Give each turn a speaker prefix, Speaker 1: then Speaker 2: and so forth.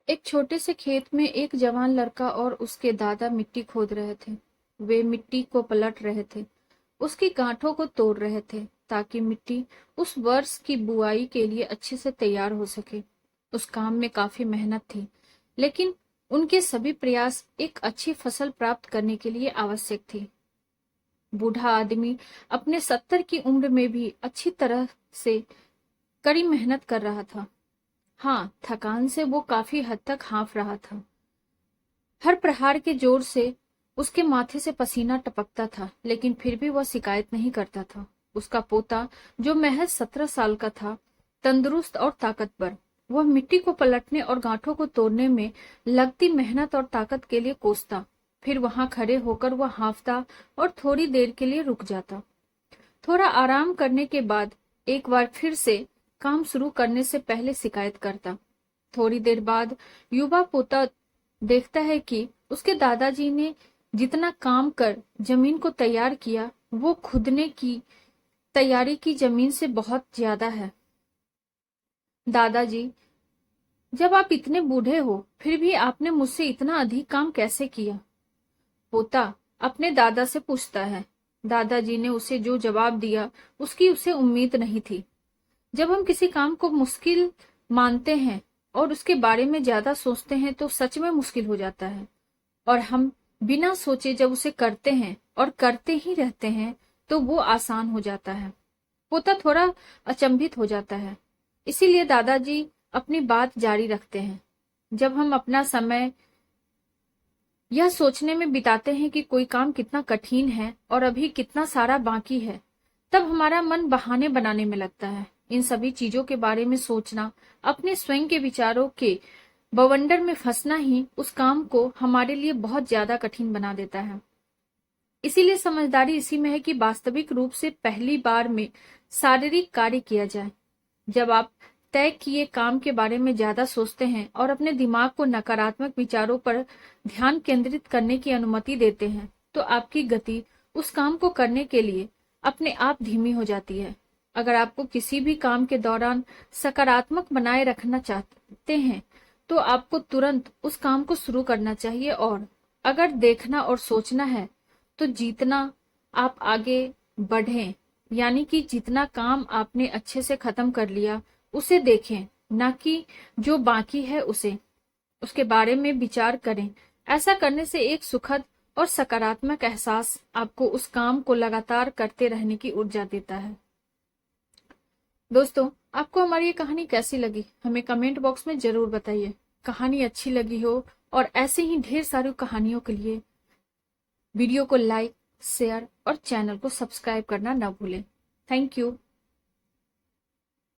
Speaker 1: एक छोटे से खेत में एक जवान लड़का और उसके दादा मिट्टी खोद रहे थे। वे मिट्टी को पलट रहे थे, उसकी गांठों को तोड़ रहे थे ताकि मिट्टी उस वर्ष की बुआई के लिए अच्छे से तैयार हो सके। उस काम में काफी मेहनत थी, लेकिन उनके सभी प्रयास एक अच्छी फसल प्राप्त करने के लिए आवश्यक थी। बूढ़ा आदमी अपने 70 की उम्र में भी अच्छी तरह से कड़ी मेहनत कर रहा था। हाँ, थकान से वो काफी हद तक हाँफ रहा था। हर प्रहार के जोर से उसके माथे से पसीना टपकता था, लेकिन फिर भी वह शिकायत नहीं करता था। उसका पोता, जो महज 17 साल का था, तंदुरुस्त और ताकतवर, वह मिट्टी को पलटने और गांठों को तोड़ने में लगती मेहनत और ताकत के लिए कोसता। फिर वहां खड़े होकर वह हाँफता और थोड़ी देर के लिए रुक जाता। थोड़ा आराम करने के बाद एक बार फिर से काम शुरू करने से पहले शिकायत करता। थोड़ी देर बाद युवा पोता देखता है कि उसके दादाजी ने जितना काम कर जमीन को तैयार किया, वो खुदने की तैयारी की जमीन से बहुत ज्यादा है। दादाजी, जब आप इतने बूढ़े हो, फिर भी आपने मुझसे इतना अधिक काम कैसे किया? पोता अपने दादा से पूछता है। दादाजी ने उसे जो जवाब दिया, उसकी उसे उम्मीद नहीं थी। जब हम किसी काम को मुश्किल मानते हैं और उसके बारे में ज्यादा सोचते हैं तो सच में मुश्किल हो जाता है, और हम बिना सोचे जब उसे करते हैं और करते ही रहते हैं तो वो आसान हो जाता है। पोता थोड़ा अचंभित हो जाता है। इसीलिए दादाजी अपनी बात जारी रखते हैं। जब हम अपना समय यह सोचने में बिताते हैं कि कोई काम कितना कठिन है और अभी कितना सारा बाकी है, तब हमारा मन बहाने बनाने में लगता है। इन सभी चीजों के बारे में सोचना, अपने स्वयं के विचारों के बवंडर में फंसना ही उस काम को हमारे लिए बहुत ज्यादा कठिन बना देता है। इसीलिए समझदारी इसी में है कि वास्तविक रूप से पहली बार में शारीरिक कार्य किया जाए। जब आप तय किए काम के बारे में ज्यादा सोचते हैं और अपने दिमाग को नकारात्मक विचारों पर ध्यान केंद्रित करने की अनुमति देते हैं, तो आपकी गति उस काम को करने के लिए अपने आप धीमी हो जाती है। अगर आपको किसी भी काम के दौरान सकारात्मक बनाए रखना चाहते हैं, तो आपको तुरंत उस काम को शुरू करना चाहिए, और अगर देखना और सोचना है तो जितना आप आगे बढ़ें, यानी कि जितना काम आपने अच्छे से खत्म कर लिया उसे देखें, न कि जो बाकी है उसके बारे में विचार करें। ऐसा करने से एक सुखद और सकारात्मक एहसास आपको उस काम को लगातार करते रहने की ऊर्जा देता है। दोस्तों, आपको हमारी ये कहानी कैसी लगी, हमें कमेंट बॉक्स में जरूर बताइए। कहानी अच्छी लगी हो और ऐसे ही ढेर सारी कहानियों के लिए वीडियो को लाइक, शेयर और चैनल को सब्सक्राइब करना न भूलें। Thank you.